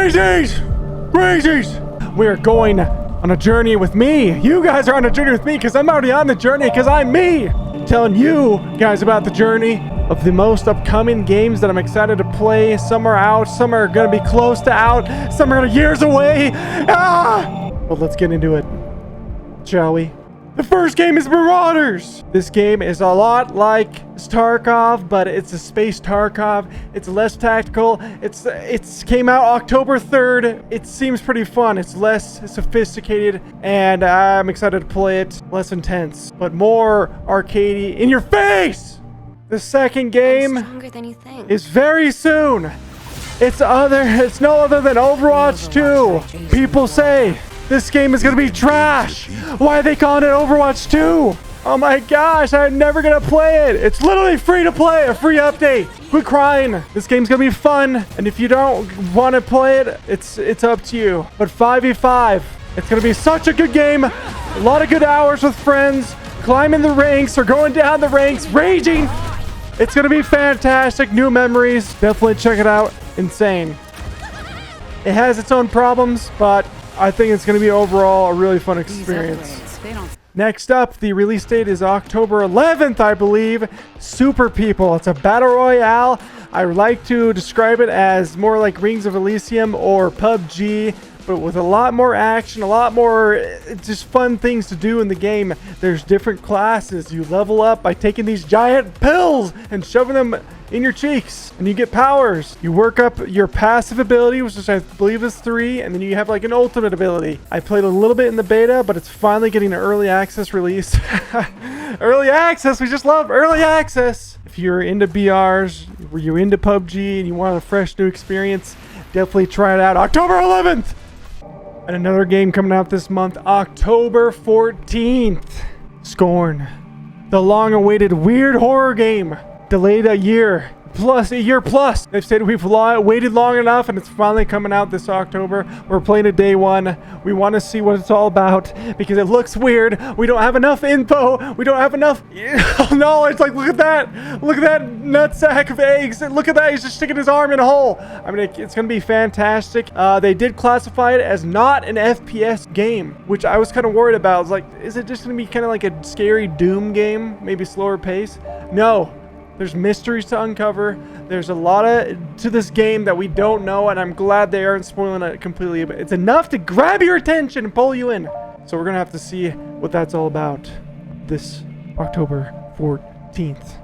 Crazies! We are going on a journey with me. You guys are on a journey with me because I'm already on the journey because I'm me. Telling you guys about the journey of the most upcoming games that I'm excited to play. Some are out, some are going to be close to out, some are years away. Well, let's get into it, shall we? The first game is Marauders. This game is a lot like Tarkov, but it's a space Tarkov. It's less tactical. It's came out October 3rd. It seems pretty fun. It's less sophisticated, and I'm excited to play it. Less intense, but more arcadey. In your face! The second game is very soon. It's no other than Overwatch 2. People say this game is gonna be trash. Why are they calling it Overwatch 2? Oh my gosh, I'm never gonna play it. It's literally free to play, a free update. Quit crying. This game's gonna be fun, and if you don't want to play it, it's up to you. But 5v5, it's gonna be such a good game. A lot of good hours with friends, climbing the ranks or going down the ranks, raging. It's gonna be fantastic. New memories. Definitely check it out. Insane. It has its own problems, but I think it's going to be overall a really fun experience. Next up, the release date is October 11th, I believe. Super People. It's a battle royale. I like to describe it as more like Rings of Elysium or PUBG, but with a lot more action, a lot more just fun things to do in the game. There's different classes. You level up by taking these giant pills and shoving them in your cheeks, and you get powers. You work up your passive ability, which I believe is 3, and then you have like an ultimate ability. I played a little bit in the beta, but it's finally getting an early access release. Early access, we just love early access. If you're into BRs, or you're into PUBG, and you want a fresh new experience, definitely try it out. October 11th! And another game coming out this month, October 14th. Scorn. The long-awaited weird horror game. Delayed a year plus. They've said we've waited long enough, and it's finally coming out this October. We're playing it day one. We want to see what it's all about because it looks weird. We don't have enough info. We don't have enough knowledge. Like, look at that. Look at that nutsack of eggs. Look at that. He's just sticking his arm in a hole. I mean, it's going to be fantastic. They did classify it as not an FPS game, which I was kind of worried about. I was like, is it just going to be kind of like a scary Doom game? Maybe slower pace? No. There's mysteries to uncover. There's a lot to this game that we don't know, and I'm glad they aren't spoiling it completely, but it's enough to grab your attention and pull you in. So we're gonna have to see what that's all about this October 14th.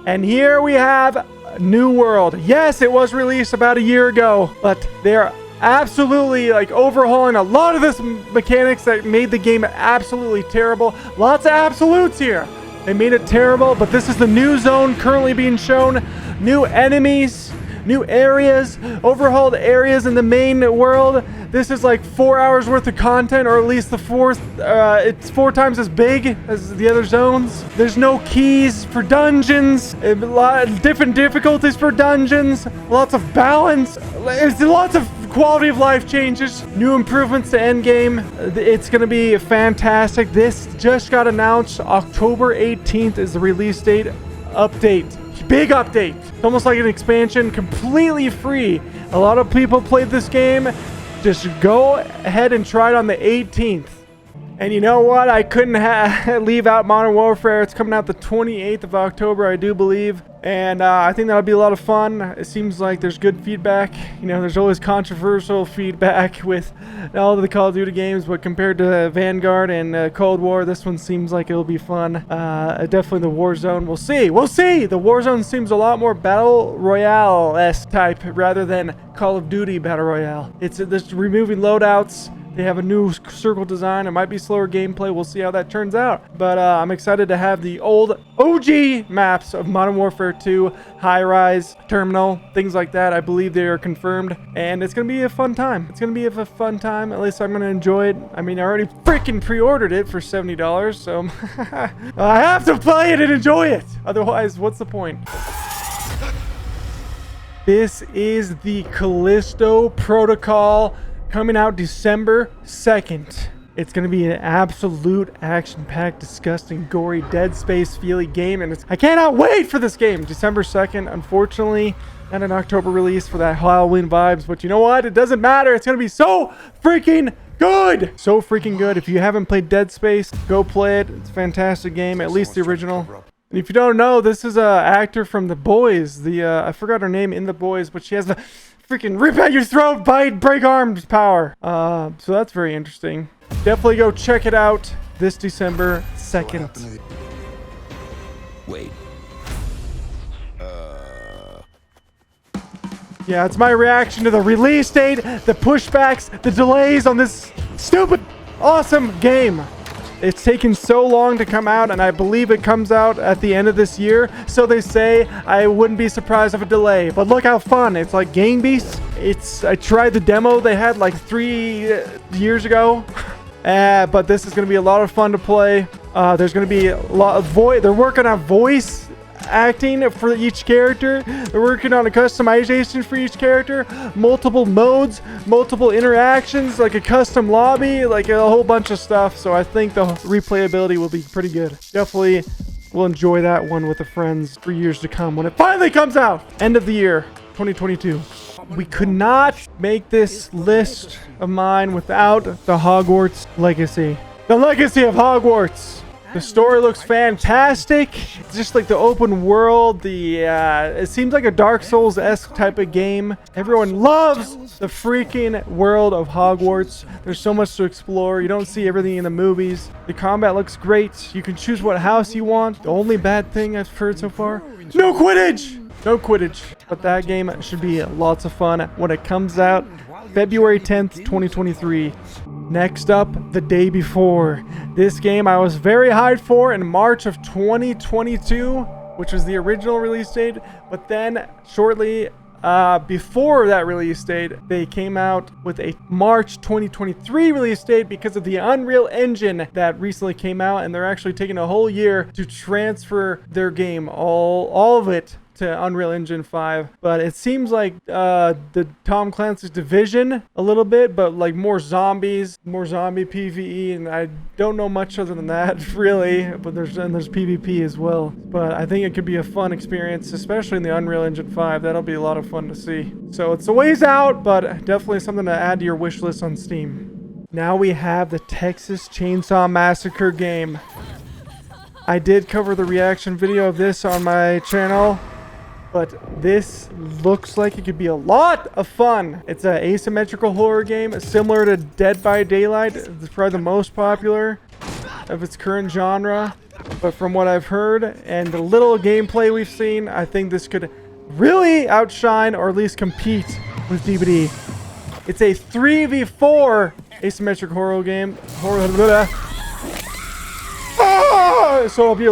And here we have New World. Yes, it was released about a year ago, but they're absolutely like overhauling a lot of this mechanics that made the game absolutely terrible. Lots of absolutes here. They made it terrible, but this is the new zone currently being shown. New enemies, new areas, overhauled areas in the main world. This is like 4 hours worth of content, or at least it's 4 times as big as the other zones. There's no keys for dungeons, a lot of different difficulties for dungeons, lots of balance. There's lots of quality of life changes, new improvements to endgame. It's going to be fantastic. This just got announced. October 18th is the release date. Update. Big update. It's almost like an expansion, completely free. A lot of people played this game. Just go ahead and try it on the 18th. And you know what? I couldn't leave out Modern Warfare. It's coming out the 28th of October, I do believe. And I think that'll be a lot of fun. It seems like there's good feedback. You know, there's always controversial feedback with all of the Call of Duty games, but compared to Vanguard and Cold War, this one seems like it'll be fun. Definitely the Warzone. We'll see. We'll see. The Warzone seems a lot more Battle Royale-esque type rather than Call of Duty Battle Royale. It's just removing loadouts. They have a new circle design. It might be slower gameplay. We'll see how that turns out. But I'm excited to have the old OG maps of Modern Warfare 2, High Rise, Terminal, things like that. I believe they are confirmed. And it's going to be a fun time. It's going to be a fun time. At least I'm going to enjoy it. I mean, I already freaking pre-ordered it for $70. So I have to play it and enjoy it. Otherwise, what's the point? This is the Collisto Protocol. Coming out December 2nd. It's going to be an absolute action-packed, disgusting, gory, Dead Space feely game, and I cannot wait for this game. December 2nd, unfortunately, and an October release for that Halloween vibes. But you know what? It doesn't matter. It's going to be so freaking good. So freaking good. If you haven't played Dead Space, go play it. It's a fantastic game, at least the original. And if you don't know, this is a actor from The Boys. I forgot her name in The Boys, but she has the freaking rip at your throat, bite, break arms power. So that's very interesting. Definitely go check it out this December 2nd. Wait. Yeah, it's my reaction to the release date, the pushbacks, the delays on this stupid, awesome game. It's taken so long to come out, and I believe it comes out at the end of this year. So they say. I wouldn't be surprised if a delay. But look how fun. It's like Game Beasts. I tried the demo they had like 3 years ago. But this is going to be a lot of fun to play. There's going to be a lot of voice. They're working on voice acting for each character. They're working on a customization for each character, multiple modes, multiple interactions, like a custom lobby, like a whole bunch of stuff. So I think the replayability will be pretty good. Definitely will enjoy that one with the friends for years to come when it finally comes out. End of the year 2022. We could not make this list of mine without the Hogwarts Legacy. The Legacy of Hogwarts. The story looks fantastic. It's just like the open world. It seems like a Dark Souls-esque type of game. Everyone loves the freaking world of Hogwarts. There's so much to explore. You don't see everything in the movies. The combat looks great. You can choose what house you want. The only bad thing I've heard so far, no Quidditch! No Quidditch. But that game should be lots of fun when it comes out February 10th, 2023. Next up, the day before. This game I was very hyped for in March of 2022, which was the original release date. But then shortly before that release date, they came out with a March 2023 release date because of the Unreal Engine that recently came out. And they're actually taking a whole year to transfer their game, all of it, to Unreal Engine 5. But it seems like the Tom Clancy's Division a little bit, but like more zombies, more zombie PvE, and I don't know much other than that really. But there's PvP as well. But I think it could be a fun experience, especially in the Unreal Engine 5. That'll be a lot of fun to see. So it's a ways out, but definitely something to add to your wish list on Steam. Now we have the Texas Chainsaw Massacre game. I did cover the reaction video of this on my channel, but this looks like it could be a lot of fun. It's an asymmetrical horror game similar to Dead by Daylight. It's probably the most popular of its current genre. But from what I've heard and the little gameplay we've seen, I think this could really outshine or at least compete with DBD. It's a 3v4 asymmetric horror game. So it'll be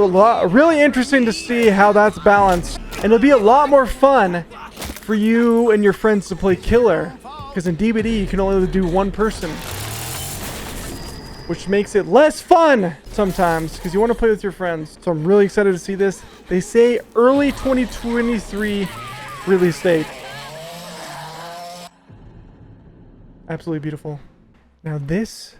really interesting to see how that's balanced. And it'll be a lot more fun for you and your friends to play killer. Because in DBD, you can only do one person. Which makes it less fun sometimes, because you want to play with your friends. So I'm really excited to see this. They say early 2023 release date. Absolutely beautiful. Now this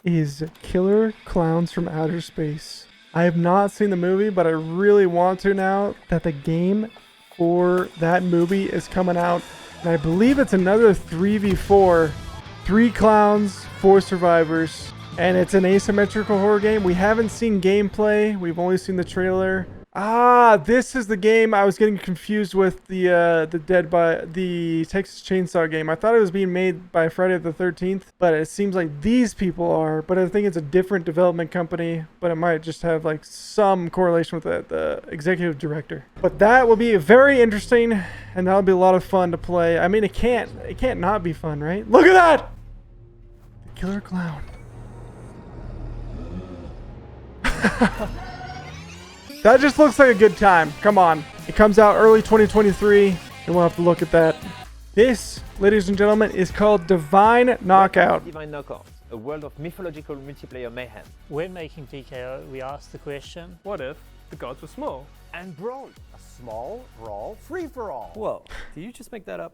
is Killer Klowns from Outer Space. I have not seen the movie, but I really want to now that the game for that movie is coming out. And I believe it's another 3v4. 3 clowns, 4 survivors. And it's an asymmetrical horror game. We haven't seen gameplay. We've only seen the trailer. This is the game I was getting confused with the Texas Chainsaw game. I thought it was being made by Friday the 13th, but it seems like these people are. But I think it's a different development company, but it might just have like some correlation with the executive director. But that will be very interesting, and that'll be a lot of fun to play. I mean, it can't not be fun, right? Look at that! The Killer Clown. That just looks like a good time. Come on. It comes out early 2023, and we'll have to look at that. This, ladies and gentlemen, is called Divine Knockout. Divine Knockout, a world of mythological multiplayer mayhem. When making DKO, we asked the question, what if the gods were small? And brawl. A small, brawl, free-for-all. Whoa, did you just make that up?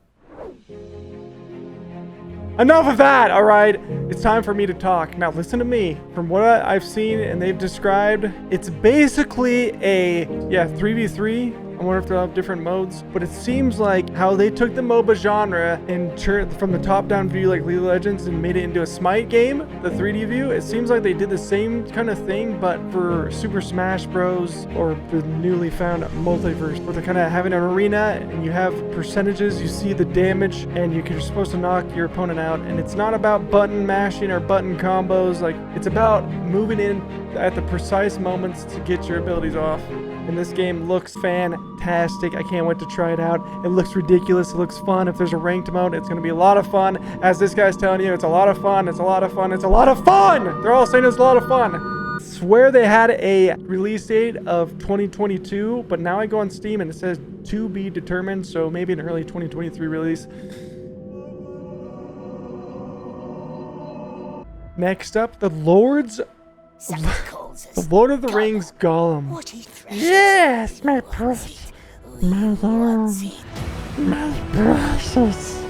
Enough of that, all right? It's time for me to talk. Now, listen to me. From what I've seen and they've described, it's basically a, 3v3, I wonder if they'll have different modes. But it seems like how they took the MOBA genre and turned from the top-down view like League of Legends and made it into a Smite game, the 3D view. It seems like they did the same kind of thing, but for Super Smash Bros. Or the newly found multiverse, where they're kind of having an arena and you have percentages, you see the damage, and you're supposed to knock your opponent out. And it's not about button mashing or button combos. Like, it's about moving in at the precise moments to get your abilities off. And this game looks fantastic. I can't wait to try it out. It looks ridiculous. It looks fun. If there's a ranked mode, it's going to be a lot of fun. As this guy's telling you, it's a lot of fun. It's a lot of fun. It's a lot of fun. They're all saying it's a lot of fun. I swear they had a release date of 2022, but now I go on Steam and it says to be determined. So maybe an early 2023 release. Next up, the Lord of the Rings Gollum. Yes, my precious, my lord, my precious.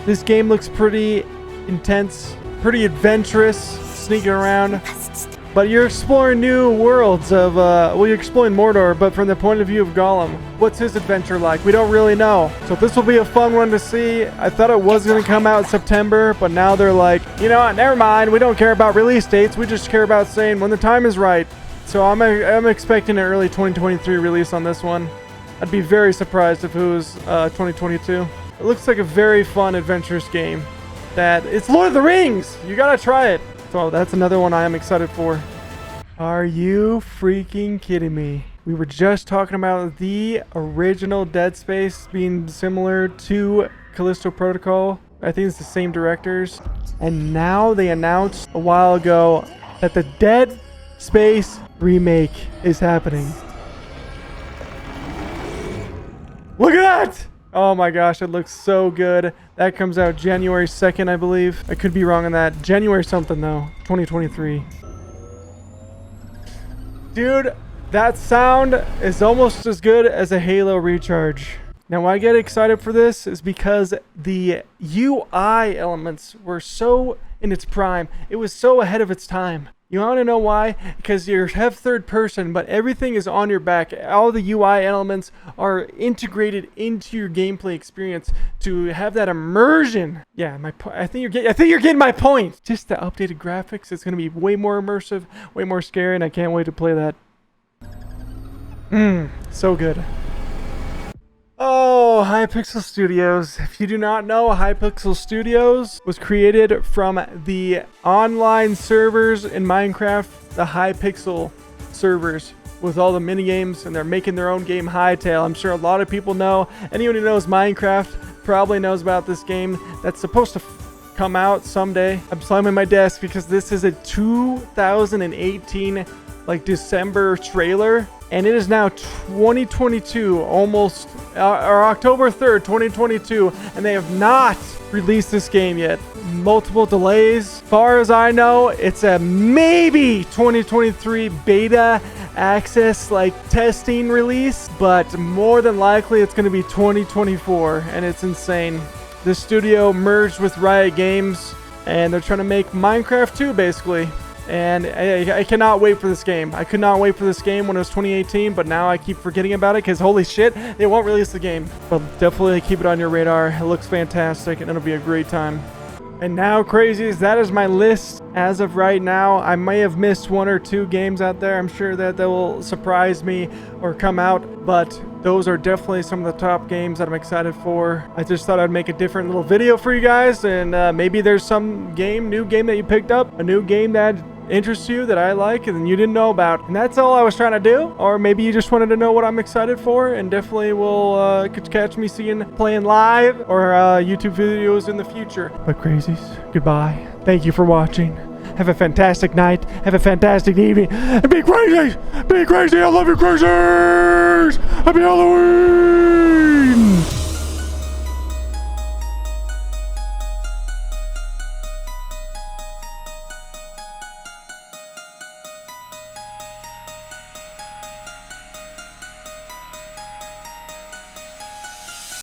This game looks pretty intense, pretty adventurous, sneaking around. But you're exploring new worlds of, well, you're exploring Mordor, but from the point of view of Gollum. What's his adventure like? We don't really know. So this will be a fun one to see. I thought it was going to come out in September, but now they're like, you know what, never mind. We don't care about release dates. We just care about saying when the time is right. So I'm expecting an early 2023 release on this one. I'd be very surprised if it was 2022. It looks like a very fun, adventurous game. It's Lord of the Rings! You gotta try it. So that's another one I am excited for. Are you freaking kidding me? We were just talking about the original Dead Space being similar to Collisto Protocol. I think it's the same directors. And now they announced a while ago that the Dead Space remake is happening. Look at that! Oh my gosh, it looks so good. That comes out January 2nd, I believe. I could be wrong on that. January something though, 2023. Dude, that sound is almost as good as a Halo recharge. Now why I get excited for this is because the UI elements were so in its prime. It was so ahead of its time. You want to know why? Because you have third person, but everything is on your back. All the UI elements are integrated into your gameplay experience to have that immersion. Yeah, I think you're getting my point. Just the updated graphics, it's going to be way more immersive, way more scary, and I can't wait to play that. So good. Oh, Hypixel Studios. If you do not know, Hypixel Studios was created from the online servers in Minecraft, the Hypixel servers, with all the minigames, and they're making their own game, Hytale. I'm sure a lot of people know. Anyone who knows Minecraft probably knows about this game that's supposed to come out someday. I'm slamming my desk because this is a 2018 December trailer. And it is now 2022, almost, or October 3rd, 2022, and they have not released this game yet. Multiple delays. As far as I know, it's a maybe 2023 beta access, testing release, but more than likely it's going to be 2024, and it's insane. This studio merged with Riot Games, and they're trying to make Minecraft 2, basically. And I cannot wait for this game. I could not wait for this game when it was 2018, but now I keep forgetting about it because holy shit, they won't release the game. But definitely keep it on your radar. It looks fantastic and it'll be a great time. And now, crazies, that is my list as of right now. I may have missed one or two games out there. I'm sure that they will surprise me or come out, but those are definitely some of the top games that I'm excited for. I just thought I'd make a different little video for you guys, and maybe there's some new game that you picked up, a new game that interests you that I like and you didn't know about. And that's all I was trying to do. Or maybe you just wanted to know what I'm excited for, and definitely will catch me playing live or YouTube videos in the future. But crazies, goodbye. Thank you for watching. Have a fantastic night. Have a fantastic evening. And be crazy! Be crazy! I love you, crazies! Happy Halloween!